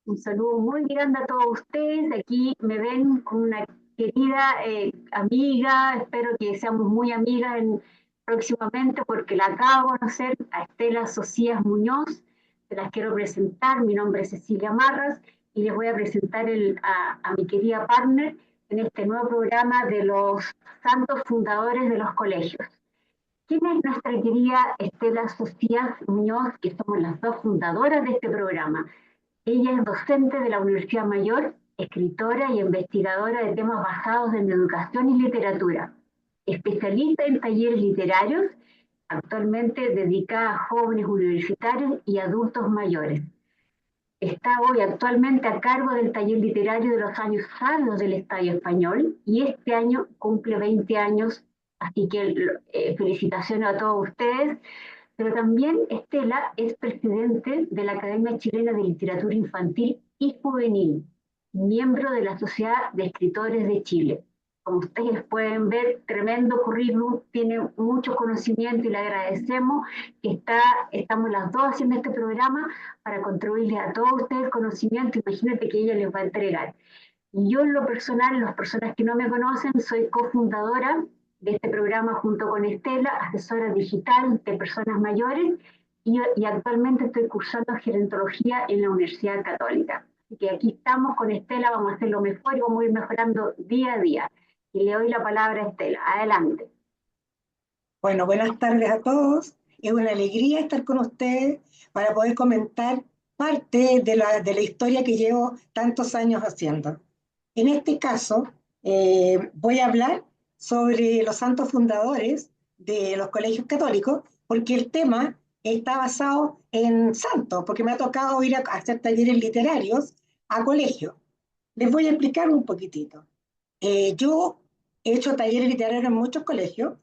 Un saludo muy grande a todos ustedes. Aquí me ven con una querida amiga. Espero que seamos muy amigas próximamente porque la acabo de conocer a Estela Socias Muñoz. Se las quiero presentar. Mi nombre es Cecilia Marras y les voy a presentar a mi querida partner en este nuevo programa de los santos fundadores de los colegios. ¿Quién es nuestra querida Estela Socias Muñoz, que somos las dos fundadoras de este programa? Ella es docente de la Universidad Mayor, escritora y investigadora de temas basados en educación y literatura, especialista en talleres literarios, actualmente dedicada a jóvenes universitarios y adultos mayores. Está hoy actualmente a cargo del taller literario de los años sabios del Estadio Español y este año cumple 20 años, así que felicitaciones a todos ustedes. Pero también Estela es presidente de la Academia Chilena de Literatura Infantil y Juvenil, miembro de la Sociedad de Escritores de Chile. Como ustedes pueden ver, tremendo currículum, tiene mucho conocimiento y le agradecemos que estamos las dos haciendo este programa para contribuirles a todos ustedes el conocimiento. Imagínate que ella les va a entregar. Y yo en lo personal, las personas que no me conocen, soy cofundadora de este programa junto con Estela, asesora digital de personas mayores y actualmente estoy cursando gerontología en la Universidad Católica. Así que aquí estamos con Estela, vamos a hacer lo mejor y vamos a ir mejorando día a día. Y le doy la palabra a Estela. Adelante. Bueno, buenas tardes a todos. Es una alegría estar con ustedes para poder comentar parte de la historia que llevo tantos años haciendo. En este caso, voy a hablar sobre los santos fundadores de los colegios católicos, porque el tema está basado en santos, porque me ha tocado ir a hacer talleres literarios a colegios. Les voy a explicar un poquitito. Yo he hecho talleres literarios en muchos colegios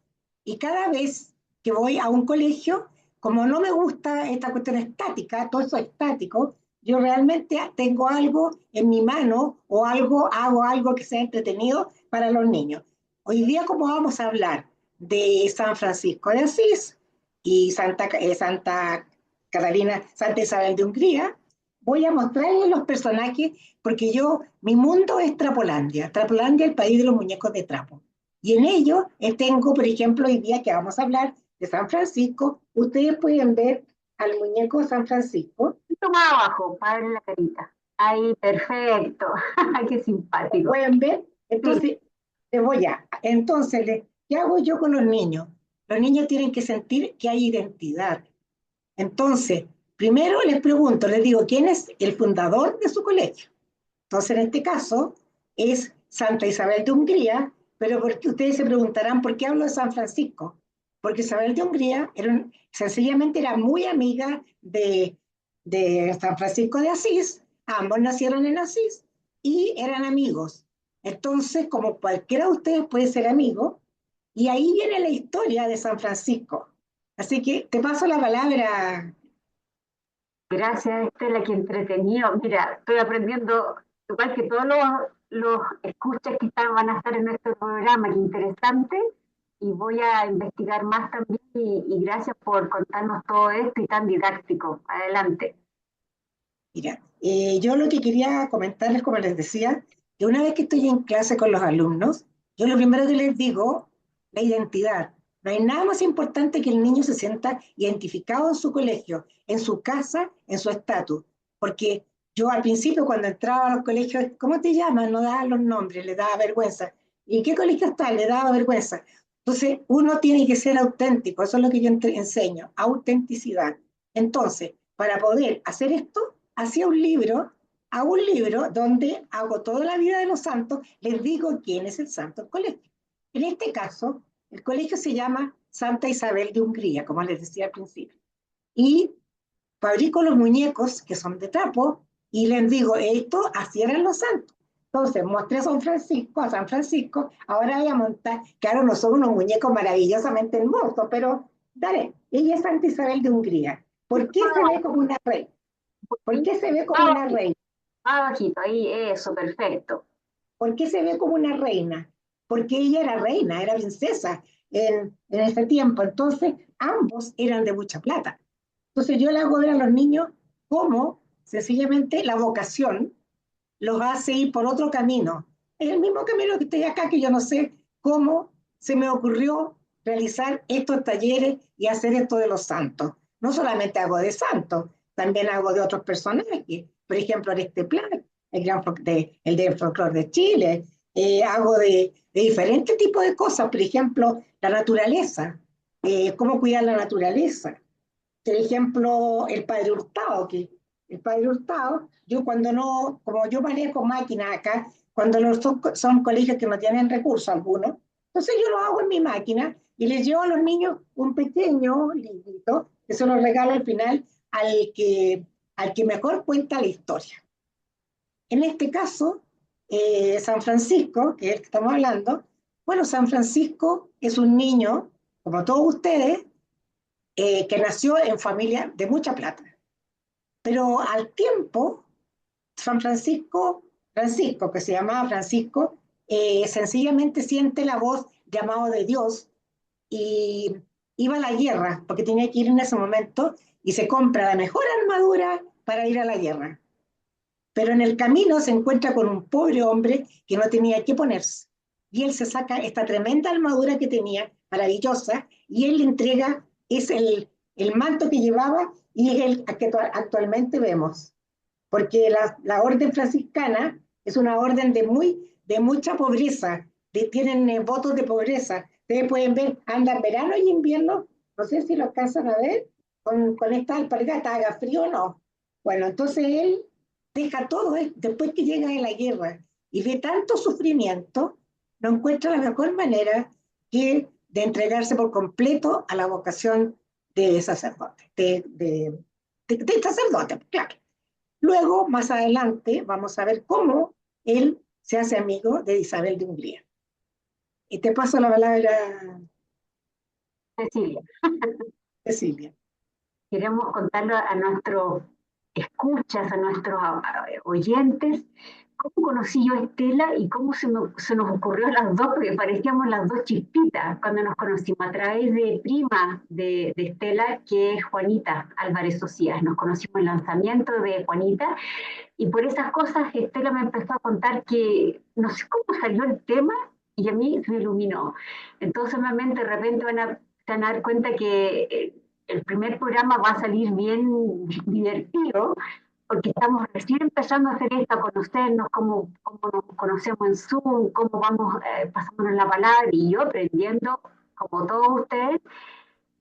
y cada vez que voy a un colegio, como no me gusta esta cuestión estática, todo eso estático, yo realmente tengo algo en mi mano o hago algo que sea entretenido para los niños. Hoy día, como vamos a hablar de San Francisco de Asís y Santa Catalina, Santa Isabel de Hungría, voy a mostrarles los personajes porque mi mundo es Trapolandia. Trapolandia, el país de los muñecos de trapo. Y en ello tengo, por ejemplo, hoy día que vamos a hablar de San Francisco, ustedes pueden ver al muñeco San Francisco. Un poquito más abajo, para ver la carita. Ahí, perfecto. Qué ¿Lo simpático. pueden ver? Sí. Entonces, les voy a. Entonces, ¿qué hago yo con los niños? Los niños tienen que sentir que hay identidad. Entonces, primero les pregunto, les digo, ¿quién es el fundador de su colegio? Entonces, en este caso, es Santa Isabel de Hungría, pero porque ustedes se preguntarán, ¿por qué hablo de San Francisco? Porque Isabel de Hungría sencillamente era muy amiga de San Francisco de Asís, ambos nacieron en Asís y eran amigos. Entonces, como cualquiera de ustedes puede ser amigo, y ahí viene la historia de San Francisco. Así que te paso la palabra. Gracias, Estela, qué entretenido. Mira, estoy aprendiendo, igual que todos los escuchas que van a estar en nuestro programa, qué interesante. Y voy a investigar más también y gracias por contarnos todo esto y tan didáctico. Adelante. Mira, yo lo que quería comentarles, como les decía, que una vez que estoy en clase con los alumnos, yo lo primero que les digo, la identidad. No hay nada más importante que el niño se sienta identificado en su colegio, en su casa, en su estatus. Porque yo al principio cuando entraba a los colegios, ¿cómo te llamas? No daba los nombres, le daba vergüenza. ¿Y en qué colegio estás? Le daba vergüenza. Entonces, uno tiene que ser auténtico, eso es lo que yo enseño, autenticidad. Entonces, para poder hacer esto, hacía hago un libro donde hago toda la vida de los santos, les digo quién es el santo del colegio. En este caso, el colegio se llama Santa Isabel de Hungría, como les decía al principio. Y fabrico los muñecos que son de trapo y les digo, esto así eran los santos. Entonces mostré a San Francisco, ahora voy a montar, claro, no son unos muñecos maravillosamente hermosos, pero daré, ella es Santa Isabel de Hungría. ¿Por qué se ve como una reina? ¿Por qué se ve como Más una bajito, reina? más bajito, ahí, eso, perfecto. ¿Por qué se ve como una reina? Porque ella era reina, era princesa en ese tiempo. Entonces, ambos eran de mucha plata. Entonces, yo le hago ver a los niños cómo Sencillamente la vocación los hace ir por otro camino. Es el mismo camino que estoy acá, que yo no sé cómo se me ocurrió realizar estos talleres y hacer esto de los santos. No solamente hago de santos, también hago de otros personajes. Por ejemplo, en este plan, el del folclore de Chile. Hago de diferentes tipos de cosas. Por ejemplo, la naturaleza. Cómo cuidar la naturaleza. Por ejemplo, el Padre Hurtado, que el Padre Hurtado, yo cuando no, como yo manejo máquinas acá, cuando son colegios que no tienen recursos algunos, entonces yo lo hago en mi máquina y les llevo a los niños un pequeño librito que se lo regalo al final al que mejor cuenta la historia. En este caso, San Francisco, que es el que estamos hablando, bueno, San Francisco es un niño, como todos ustedes, que nació en familia de mucha plata. Pero al tiempo, Francisco, que se llamaba Francisco, sencillamente siente la voz llamado de Dios y iba a la guerra, porque tenía que ir en ese momento, y se compra la mejor armadura para ir a la guerra. Pero en el camino se encuentra con un pobre hombre que no tenía que ponerse. Y él se saca esta tremenda armadura que tenía, maravillosa, y él le entrega, es el manto que llevaba y es el que actualmente vemos. Porque la orden franciscana es una orden de mucha pobreza, tienen votos de pobreza. Ustedes pueden ver, andan verano y invierno, no sé si lo alcanzan a ver, con esta alpargata, haga frío o no. Bueno, entonces él deja todo, después que llega de la guerra y ve tanto sufrimiento, no encuentra la mejor manera que de entregarse por completo a la vocación de sacerdote, de sacerdote, claro. Luego, más adelante, vamos a ver cómo él se hace amigo de Isabel de Hungría. Y te paso la palabra, Cecilia, Cecilia. queremos contarle a nuestros escuchas, a nuestros oyentes, cómo conocí yo a Estela y cómo se nos ocurrió a las dos, porque parecíamos las dos chispitas cuando nos conocimos a través de prima de Estela, que es Juanita Álvarez Socias. Nos conocimos en el lanzamiento de Juanita y por esas cosas Estela me empezó a contar que no sé cómo salió el tema y a mí se me iluminó. Entonces, nuevamente, de repente se van a dar cuenta que el primer programa va a salir bien divertido, porque estamos recién empezando a hacer esto, a conocernos, cómo nos conocemos en Zoom, cómo vamos pasándonos la palabra y yo aprendiendo, como todos ustedes,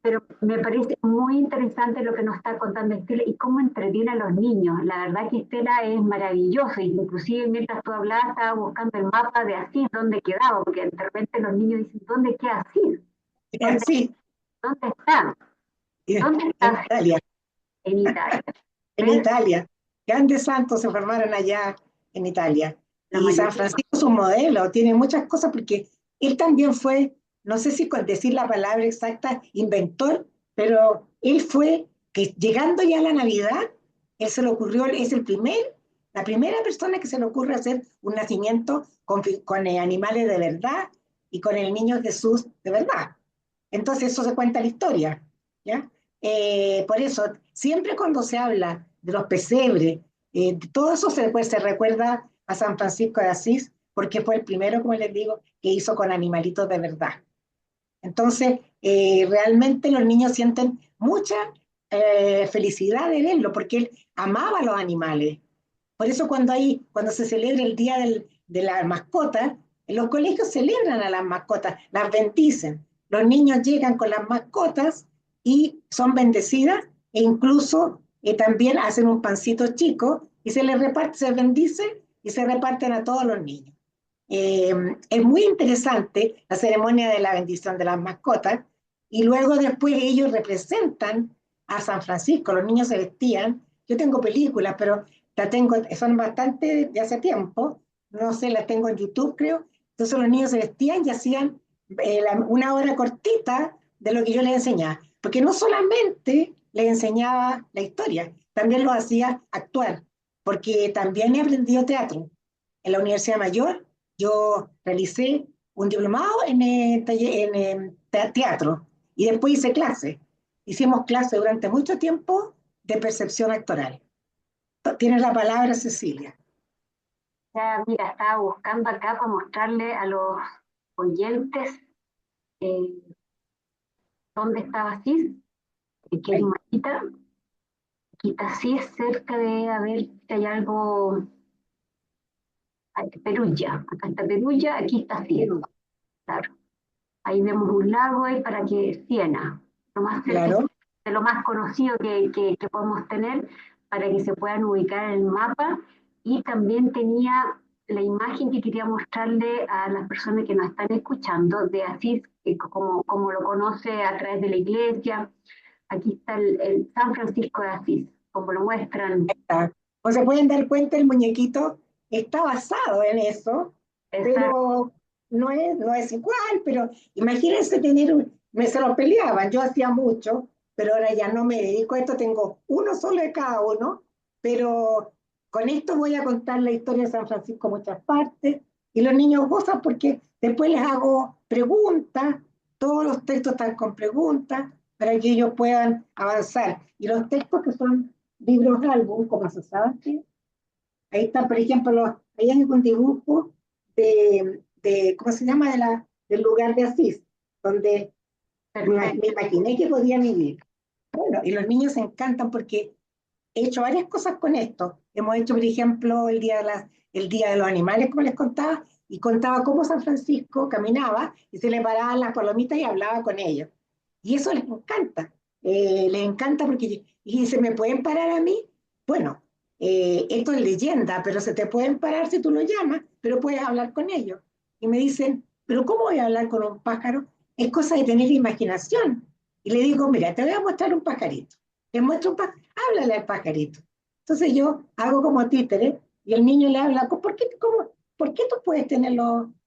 pero me parece muy interesante lo que nos está contando Estela y cómo entretiene a los niños. La verdad que Estela es maravilloso, y inclusive mientras tú hablabas estaba buscando el mapa de Asís, dónde quedaba, porque de repente los niños dicen, ¿dónde queda Asís? ¿Dónde, Sí, dónde está? ¿Dónde está en Asís? Italia, En Italia. en ¿Ves? Italia. Grandes santos se formaron allá en Italia. La Y San mayoría. Francisco es un modelo, tiene muchas cosas porque él también fue, no sé si con decir la palabra exacta, inventor, pero él fue que llegando ya a la Navidad, él se le ocurrió, es la primera persona que se le ocurre hacer un nacimiento con animales de verdad y con el niño Jesús de verdad. Entonces eso se cuenta la historia, ¿ya? Por eso, siempre cuando se habla de los pesebres, todo eso pues, se recuerda a San Francisco de Asís, porque fue el primero, como les digo, que hizo con animalitos de verdad. Entonces, realmente los niños sienten mucha felicidad de verlo, porque él amaba a los animales. Por eso cuando se celebra el Día de la Mascota, en los colegios celebran a las mascotas, las bendicen. Los niños llegan con las mascotas y son bendecidas e incluso también hacen un pancito chico y se les reparte, se bendice y se reparten a todos los niños. Eh, es muy interesante la ceremonia de la bendición de las mascotas y luego después ellos representan a San Francisco, los niños se vestían, yo tengo películas, pero son bastante de hace tiempo, no sé, las tengo en YouTube creo, entonces los niños se vestían y hacían una hora cortita de lo que yo les enseñaba, porque no solamente les enseñaba la historia, también lo hacía actuar, porque también he aprendido teatro. En la Universidad Mayor yo realicé un diplomado en teatro y después hice clase. Hicimos clase durante mucho tiempo de percepción actoral. Tienes la palabra, Cecilia. Ya, mira, estaba buscando acá para mostrarle a los oyentes eh, dónde estaba Asís, que es Ahí, Humanita. Aquí está Asís, cerca de, a ver si hay algo, Perugia. Acá está Perugia, aquí está Asís, claro. Ahí vemos un lago ahí para que Siena, lo más cerca claro. de lo más conocido que podemos tener para que se puedan ubicar en el mapa. Y también tenía la imagen que quería mostrarle a las personas que nos están escuchando de Asís, como lo conoce a través de la iglesia. Aquí está el San Francisco de Asís, como lo muestran. Está. Como se pueden dar cuenta, el muñequito está basado en eso, Esa, pero no es igual, pero imagínense tener me se lo peleaban, yo hacía mucho, pero ahora ya no me dedico a esto, tengo uno solo de cada uno, pero con esto voy a contar la historia de San Francisco en muchas partes, y los niños gozan porque después les hago preguntas, todos los textos están con preguntas, para que ellos puedan avanzar, y los textos que son libros álbum, como se sabe, ¿sí? Ahí está, por ejemplo, ahí hay un dibujo ¿cómo se llama? Del lugar de Asís, donde me perfecto. imaginé que podía vivir. Bueno, y los niños se encantan porque he hecho varias cosas con esto. Hemos hecho, por ejemplo, el día de los animales, como les contaba, y contaba cómo San Francisco caminaba y se le paraban las palomitas y hablaba con ellos. Y eso les encanta porque, y se me pueden parar a mí, bueno, esto es leyenda, pero se te pueden parar si tú lo llamas, pero puedes hablar con ellos. Y me dicen, pero ¿cómo voy a hablar con un pájaro? Es cosa de tener imaginación. Y le digo, mira, te voy a mostrar un pajarito. Te muestro un pajarito, háblale al pajarito. Entonces yo hago como títere y el niño le habla, ¿por qué tú puedes tener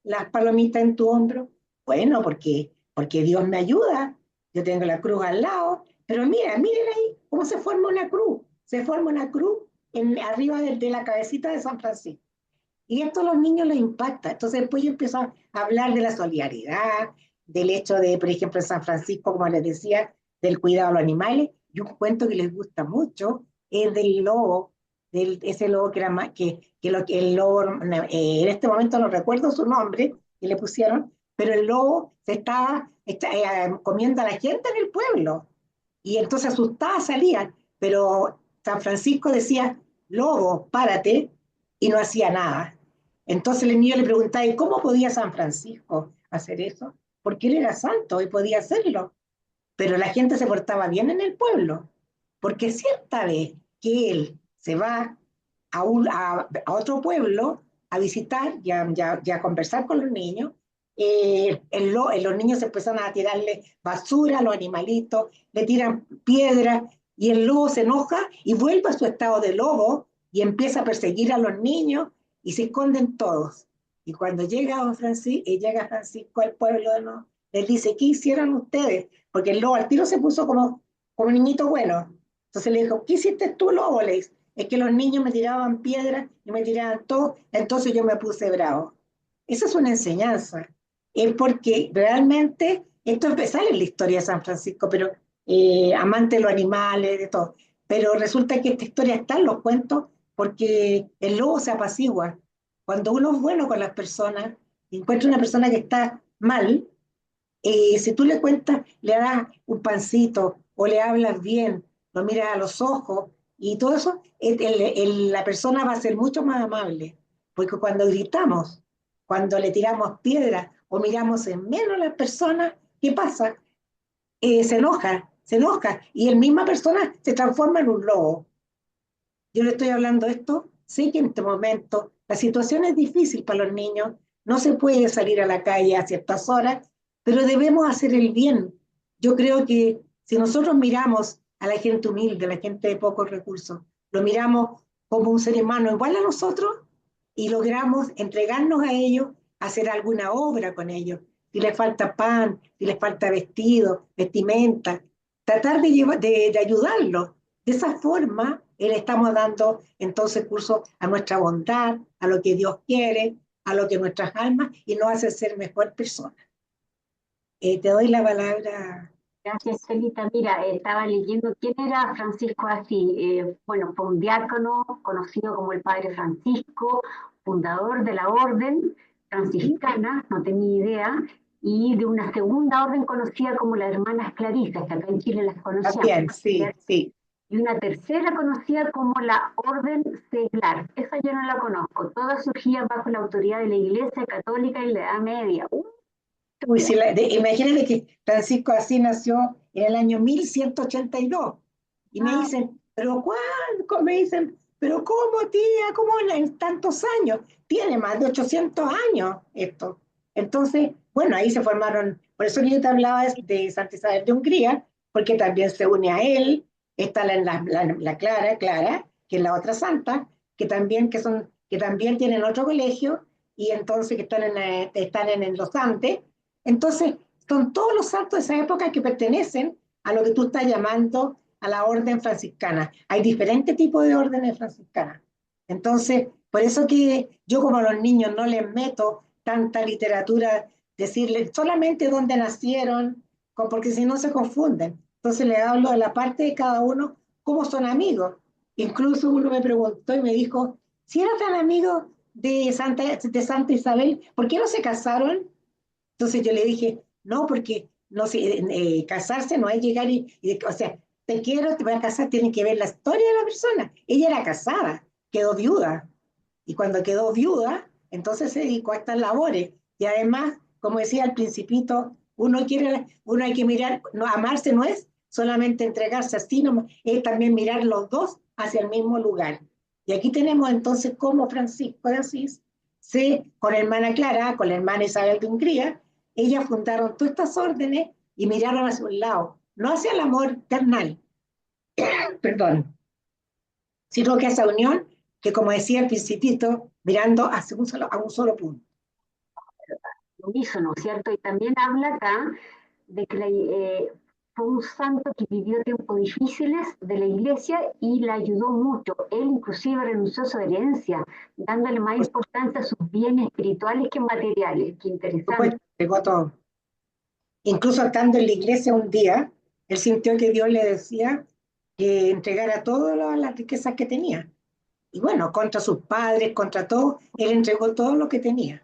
las palomitas en tu hombro? Bueno, porque Dios me ayuda, yo tengo la cruz al lado, pero mira, miren ahí cómo se forma una cruz. Se forma una cruz arriba de la cabecita de San Francisco. Y esto a los niños les impacta. Entonces después yo empiezo a hablar de la solidaridad, del hecho de, por ejemplo, en San Francisco, como les decía, del cuidado a los animales. Y un cuento que les gusta mucho es del lobo, ese lobo que era más, que el lobo, en este momento no recuerdo su nombre, que le pusieron, pero el lobo comiendo a la gente en el pueblo. Y entonces asustadas salían, pero San Francisco decía, lobo, párate, y no hacía nada. Entonces el niño le preguntaba, ¿y cómo podía San Francisco hacer eso? Porque él era santo y podía hacerlo. Pero la gente se portaba bien en el pueblo, porque cierta vez que él se va a otro pueblo a visitar y a conversar con los niños, los niños empiezan a tirarle basura a los animalitos, le tiran piedras y el lobo se enoja y vuelve a su estado de lobo y empieza a perseguir a los niños y se esconden todos. Y cuando llega Francisco al pueblo de nuevo, les dice, ¿qué hicieron ustedes? Porque el lobo al tiro se puso como niñito bueno. Entonces le dijo, ¿qué hiciste tú, lobo? Le dice, es que los niños me tiraban piedras y me tiraban todo, entonces yo me puse bravo. Esa es una enseñanza. Es porque realmente, esto sale en la historia de San Francisco, pero amante de los animales, de todo. Pero resulta que esta historia está en los cuentos porque el lobo se apacigua. Cuando uno es bueno con las personas, encuentra una persona que está mal, si tú le cuentas, le das un pancito o le hablas bien, lo miras a los ojos y todo eso, la persona va a ser mucho más amable. Porque cuando gritamos, cuando le tiramos piedras o miramos en menos a las personas, ¿qué pasa? Se enoja y la misma persona se transforma en un lobo. Yo le estoy hablando esto, sé que en este momento la situación es difícil para los niños, no se puede salir a la calle a ciertas horas, pero debemos hacer el bien. Yo creo que si nosotros miramos a la gente humilde, a la gente de pocos recursos, lo miramos como un ser humano igual a nosotros y logramos entregarnos a ellos, hacer alguna obra con ellos. Si les falta pan, si les falta vestido, vestimenta, tratar de ayudarlos. De esa forma, le estamos dando entonces curso a nuestra bondad, a lo que Dios quiere, a lo que nuestras almas y nos hace ser mejor personas. Te doy la palabra. Gracias, Celita. Mira, estaba leyendo quién era Francisco de Asís. Bueno, fue un diácono conocido como el Padre Francisco, fundador de la orden ¿Sí? franciscana, no tenía idea, y de una segunda orden conocida como las Hermanas Clarisas, que acá en Chile las conocíamos, También, sí, ¿cierto? sí. Y una tercera conocida como la Orden Seglar. Esa yo no la conozco. Todas surgían bajo la autoridad de la Iglesia Católica en la Edad Media. Uy, si imagínate que Francisco Asís nació en el año 1182 y me Ah, dicen, ¿pero cuándo? Me dicen, ¿pero cómo, tía? ¿Cómo en tantos años? Tiene más de 800 años esto. Entonces, bueno, ahí se formaron, por eso yo te hablaba de Santa Isabel de Hungría, porque también se une a él, está la Clara, Clara, que es la otra santa, que también tienen otro colegio, y entonces que están en los Andes. Entonces, son todos los santos de esa época que pertenecen a lo que tú estás llamando a la orden franciscana. Hay diferentes tipos de órdenes franciscanas. Entonces, por eso que yo como a los niños no les meto tanta literatura, decirles solamente dónde nacieron, porque si no se confunden. Entonces les hablo de la parte de cada uno, cómo son amigos. Incluso uno me preguntó y me dijo, si eran tan amigos de Santa Isabel, ¿por qué no se casaron? Entonces yo le dije, no, porque no sé, casarse no es llegar o sea, te quiero, te voy a casar, tienen que ver la historia de la persona. Ella era casada, quedó viuda, y cuando quedó viuda, entonces se dedicó a estas labores. Y además, como decía al principito, uno hay que mirar, no, amarse no es solamente entregarse así, no, es también mirar los dos hacia el mismo lugar. Y aquí tenemos entonces cómo Francisco de Asís, con la hermana Clara, con la hermana Isabel de Hungría, ellas fundaron todas estas órdenes y miraron hacia un lado, no hacia el amor carnal, perdón, sino que esa unión que, como decía el principito, mirando hacia a un solo punto. unísono, ¿cierto? Y también habla acá de que fue un santo que vivió tiempos difíciles de la iglesia y la ayudó mucho. Él inclusive renunció a su herencia, dándole más Por importancia a sus bienes espirituales que materiales. Qué interesante. supuesto, pegó todo. Incluso estando en la iglesia un día, él sintió que Dios le decía que entregara todas las riquezas que tenía. Y bueno, contra sus padres, contra todo, él entregó todo lo que tenía.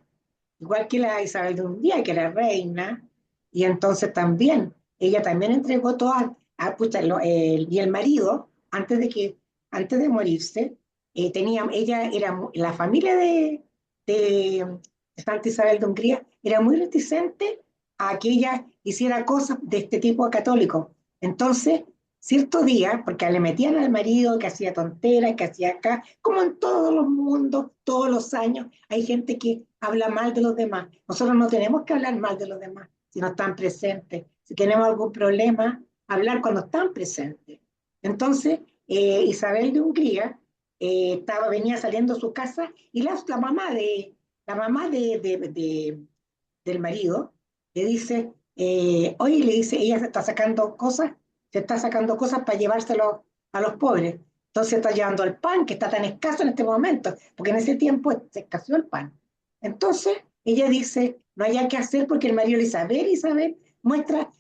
Igual que la Isabel de un día, que era reina, y entonces también, ella también entregó todo pucha, y el marido, antes de morirse, la familia de Santa Isabel de Hungría era muy reticente a que ella hiciera cosas de este tipo católico. Entonces, cierto día, porque le metían al marido que hacía tonteras, que hacía acá, como en todos los mundos, todos los años, hay gente que habla mal de los demás. Nosotros no tenemos que hablar mal de los demás si no están presentes. Si tenemos algún problema, hablar cuando están presentes. Entonces, Isabel de Hungría venía saliendo de su casa y la mamá del marido le dice, oye, le dice, ella se está sacando cosas para llevárselo a los pobres. Entonces está llevando el pan, que está tan escaso en este momento, porque en ese tiempo se escaseó el pan. Entonces ella dice, no hay nada que hacer porque el marido le dice, a ver, Isabel, muestra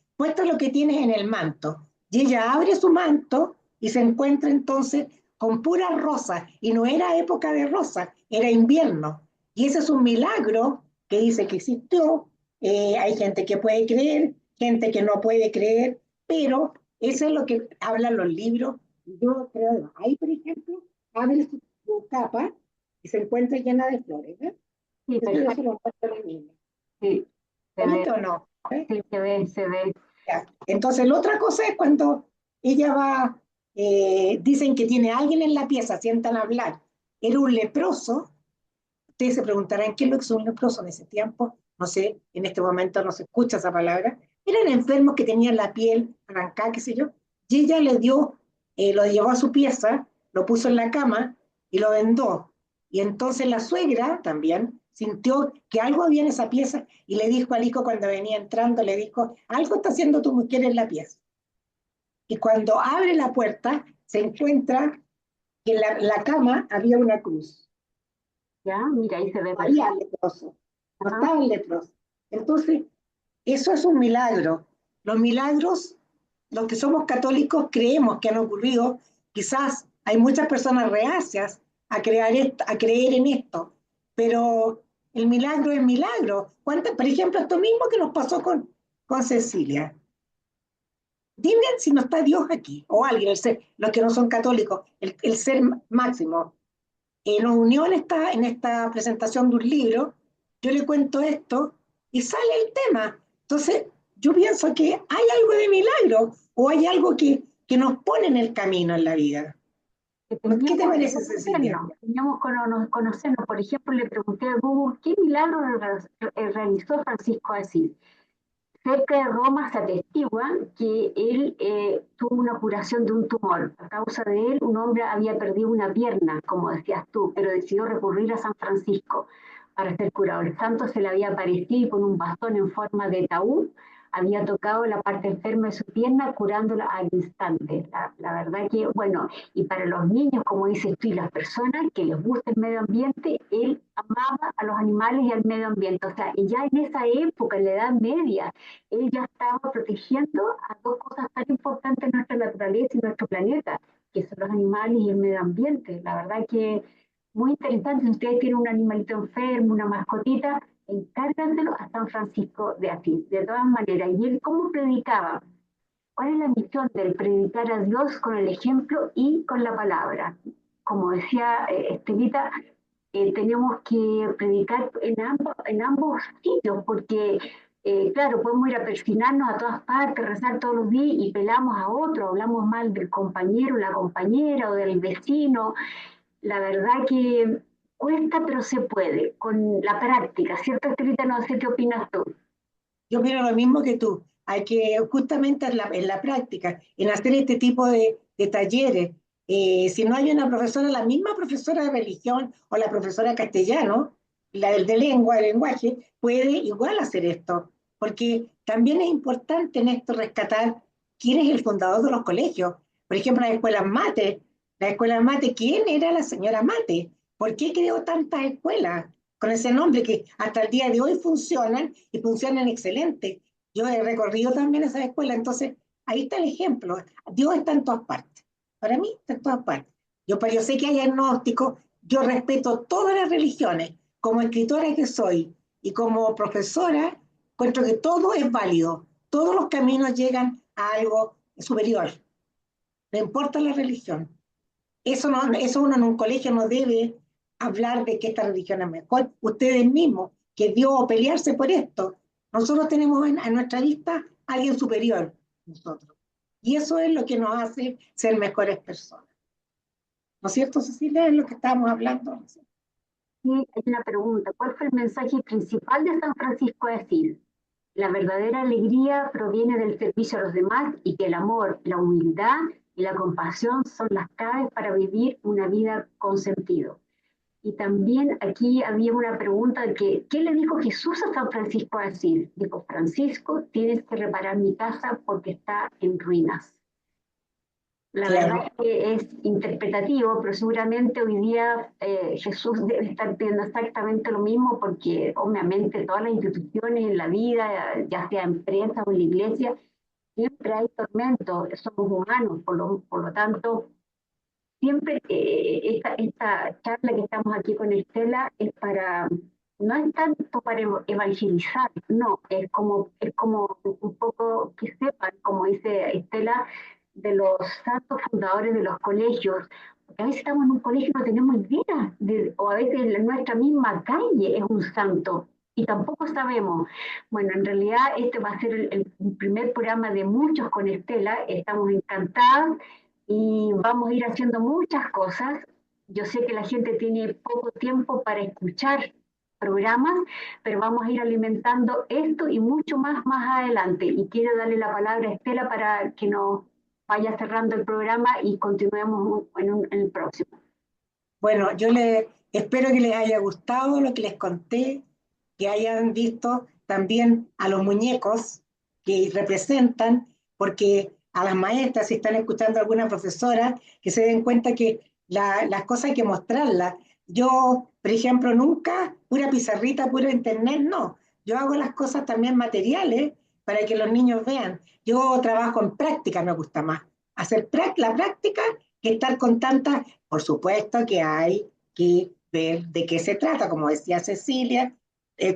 lo que tienes en el manto. Y ella abre su manto y se encuentra entonces con puras rosas, y no era época de rosas, era invierno. Y ese es un milagro que dice que existió. Hay gente que puede creer, gente que no puede creer, pero eso es lo que hablan los libros. Yo creo, ahí por ejemplo, abre su capa y se encuentra llena de flores. ¿Eh? Sí, Esto yo se perfecto. lo muestro a la niña. Sí, se ve, ¿Bonito o no? ¿Eh? sí, se ve, se ve. Ya. Entonces, la otra cosa es cuando ella va, dicen que tiene alguien en la pieza, sientan a hablar. Era un leproso. Ustedes se preguntarán qué es lo que es un leproso en ese tiempo. No sé, en este momento no se escucha esa palabra. Eran enfermos que tenían la piel arrancada, qué sé yo. Y ella lo llevó a su pieza, lo puso en la cama y lo vendó. Y entonces la suegra también sintió que algo había en esa pieza y le dijo al hijo cuando venía entrando, le dijo, algo está haciendo tu mujer en la pieza. Y cuando abre la puerta, se encuentra que en la cama había una cruz. Ya, mira, ahí se ve No había perfecto. leproso, no Ajá. estaba el leproso. Entonces, eso es un milagro. Los milagros los que somos católicos creemos que han ocurrido, quizás hay muchas personas reacias a creer en esto, pero el milagro es milagro. Por ejemplo, esto mismo que nos pasó con Cecilia. Dime si no está Dios aquí, o alguien, los que no son católicos, el ser máximo. Nos unió en esta presentación de un libro, yo le cuento esto y sale el tema. Entonces, yo pienso que hay algo de milagro o hay algo que nos pone en el camino en la vida. Que ¿Qué te teníamos que parece, Cecilia? conocernos, teníamos que conocernos. Por ejemplo, le pregunté a Google qué milagro realizó Francisco de Asís. Cerca de Roma se atestigua que él tuvo una curación de un tumor. A causa de él, un hombre había perdido una pierna, como decías tú, pero decidió recurrir a San Francisco para ser curado. El santo se le había aparecido y con un bastón en forma de taúd había tocado la parte enferma de su pierna, curándola al instante. La verdad que, bueno, y para los niños, como dices tú, y las personas que les gusta el medio ambiente, él amaba a los animales y al medio ambiente. O sea, y ya en esa época, en la Edad Media, él ya estaba protegiendo a dos cosas tan importantes en nuestra naturaleza y nuestro planeta, que son los animales y el medio ambiente. La verdad que muy interesante. Si ustedes tienen un animalito enfermo, una mascotita, encárganselo a San Francisco de Asís, de todas maneras. ¿Y él cómo predicaba? ¿Cuál es la misión del predicar a Dios con el ejemplo y con la palabra? Como decía Estelita, tenemos que predicar en ambos sitios, porque, claro, podemos ir a persinarnos a todas partes, rezar todos los días y pelamos a otro, hablamos mal del compañero, la compañera o del vecino. La verdad que cuesta, pero se puede, con la práctica, ¿cierto, Estelita? No sé qué opinas tú. Yo opino lo mismo que tú. Hay que justamente en la práctica, en hacer este tipo de talleres. Si no hay una profesora, la misma profesora de religión o la profesora castellano, la del de lengua, de lenguaje, puede igual hacer esto. Porque también es importante en esto rescatar quién es el fundador de los colegios. Por ejemplo, las escuelas Mate. La escuela Mate, ¿quién era la señora Mate? ¿Por qué creó tantas escuelas con ese nombre que hasta el día de hoy funcionan y funcionan excelente? Yo he recorrido también esa escuela, entonces ahí está el ejemplo. Dios está en todas partes. Para mí está en todas partes. Pero yo sé que hay agnósticos, yo respeto todas las religiones. Como escritora que soy y como profesora, encuentro que todo es válido. Todos los caminos llegan a algo superior. No importa la religión. Eso uno en un colegio no debe hablar de que esta religión es mejor. Ustedes mismos, que dio pelearse por esto. Nosotros tenemos a nuestra vista a alguien superior, nosotros. Y eso es lo que nos hace ser mejores personas. ¿No es cierto, Cecilia? Es lo que estábamos hablando. Y hay una pregunta, ¿cuál fue el mensaje principal de San Francisco de Asís? La verdadera alegría proviene del servicio a los demás y que el amor, la humildad y la compasión son las claves para vivir una vida con sentido. Y también aquí había una pregunta de que, ¿qué le dijo Jesús a San Francisco de Asís? Dijo, Francisco, tienes que reparar mi casa porque está en ruinas. La verdad Claro. es que es interpretativo, pero seguramente hoy día Jesús debe estar pidiendo exactamente lo mismo porque obviamente todas las instituciones en la vida, ya sea empresa o en la iglesia, siempre hay tormentos, somos humanos, por lo tanto, siempre esta charla que estamos aquí con Estela es para, no es tanto para evangelizar, no, es como un poco que sepan, como dice Estela, de los santos fundadores de los colegios, porque a veces estamos en un colegio y no tenemos idea, o a veces en nuestra misma calle es un santo. Y tampoco sabemos. Bueno, en realidad este va a ser el primer programa de muchos con Estela. Estamos encantados y vamos a ir haciendo muchas cosas. Yo sé que la gente tiene poco tiempo para escuchar programas, pero vamos a ir alimentando esto y mucho más adelante. Y quiero darle la palabra a Estela para que nos vaya cerrando el programa y continuemos en el próximo. Bueno, espero que les haya gustado lo que les conté, que hayan visto también a los muñecos que representan, porque a las maestras, si están escuchando a alguna profesora, que se den cuenta que las cosas hay que mostrarlas. Yo, por ejemplo, nunca pura pizarrita, puro internet, no. Yo hago las cosas también materiales, para que los niños vean. Yo trabajo en práctica, me gusta más hacer la práctica que estar con tantas, por supuesto que hay que ver de qué se trata, como decía Cecilia,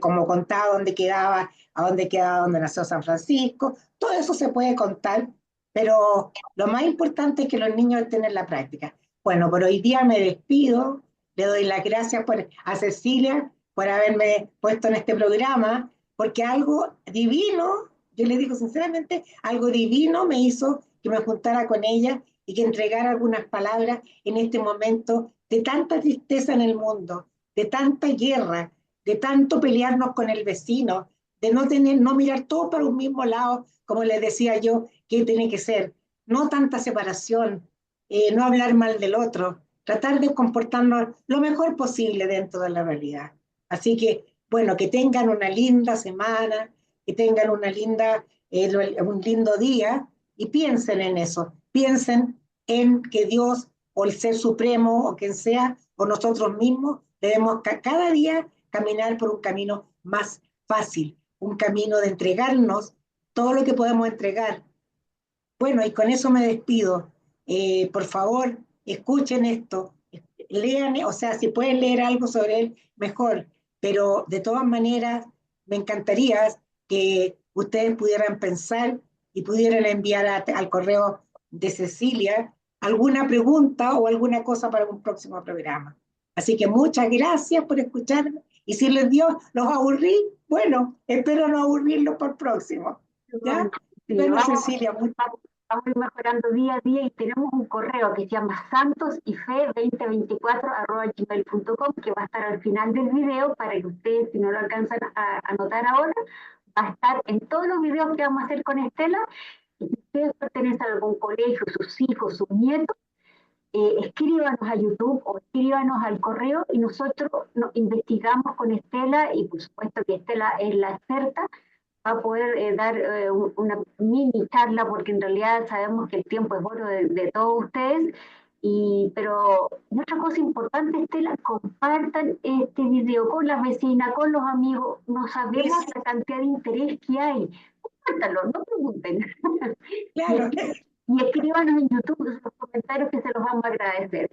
como contaba dónde quedaba, a dónde quedaba, dónde nació San Francisco, todo eso se puede contar, pero lo más importante es que los niños tengan la práctica. Bueno, por hoy día me despido, le doy las gracias a Cecilia por haberme puesto en este programa, porque algo divino, yo le digo sinceramente, algo divino me hizo que me juntara con ella y que entregara algunas palabras en este momento de tanta tristeza en el mundo, de tanta guerra, de tanto pelearnos con el vecino, de no tener, no mirar todo para un mismo lado, como les decía yo, que tiene que ser, no tanta separación, no hablar mal del otro, tratar de comportarnos lo mejor posible dentro de la realidad. Así que, bueno, que tengan una linda semana, que tengan un lindo día y piensen en eso, piensen en que Dios o el Ser Supremo o quien sea, o nosotros mismos, debemos cada día caminar por un camino más fácil, un camino de entregarnos todo lo que podemos entregar. Bueno, y con eso me despido. Por favor, escuchen esto, lean, o sea, si pueden leer algo sobre él, mejor, pero de todas maneras, me encantaría que ustedes pudieran pensar y pudieran enviar al correo de Cecilia alguna pregunta o alguna cosa para un próximo programa. Así que muchas gracias por escucharme y si les dio, los aburrí, bueno, espero no aburrirlos por próximo. ¿Ya? Sí, Bueno, vamos, Cecilia, vamos a ir mejorando día a día y tenemos un correo que se llama santosyfe2024@gmail.com que va a estar al final del video para que ustedes, si no lo alcanzan a anotar ahora, va a estar en todos los videos que vamos a hacer con Estela. Y si ustedes pertenecen a algún colegio, sus hijos, sus nietos, escríbanos a YouTube o escríbanos al correo y nosotros investigamos con Estela y por supuesto que Estela es la experta, va a poder dar una mini charla porque en realidad sabemos que el tiempo es oro de todos ustedes. Pero otra cosa importante, Estela, compartan este video con las vecinas, con los amigos. No sabemos es la cantidad de interés que hay. Compártanlo, no pregunten. Y, claro. y escríbanos en YouTube los comentarios que se los vamos a agradecer.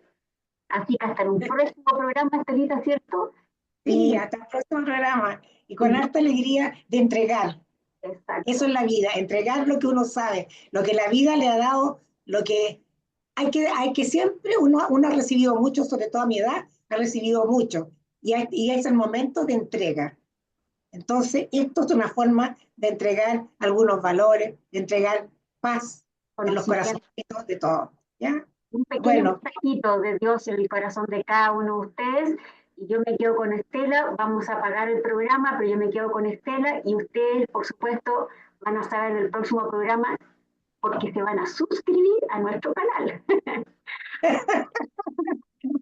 Así que hasta en un próximo programa, Estelita, ¿cierto? Sí, Y, hasta el próximo programa. Y con y harta alegría de entregar. Eso exacto. es la vida, entregar lo que uno sabe, lo que la vida le ha dado, lo que hay que siempre, uno ha recibido mucho, sobre todo a mi edad, ha recibido mucho. Y es el momento de entrega. Entonces, esto es una forma de entregar algunos valores, de entregar paz en los Conocimiento. corazoncitos de todos. ¿Ya? Un pequeño Bueno, mensajito de Dios en el corazón de cada uno de ustedes. Y yo me quedo con Estela, vamos a apagar el programa, pero yo me quedo con Estela y ustedes, por supuesto, van a estar en el próximo programa porque se van a suscribir a nuestro canal.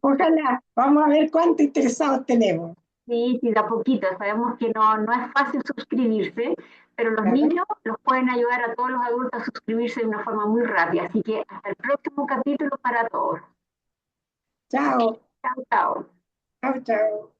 ojalá, vamos a ver cuántos interesados tenemos. Sí, sí, de a poquito. Sabemos que no es fácil suscribirse, pero los ¿Verdad? niños los pueden ayudar a todos los adultos a suscribirse de una forma muy rápida. Así que hasta el próximo capítulo para todos. Chao, Chao, chao. chao, chao.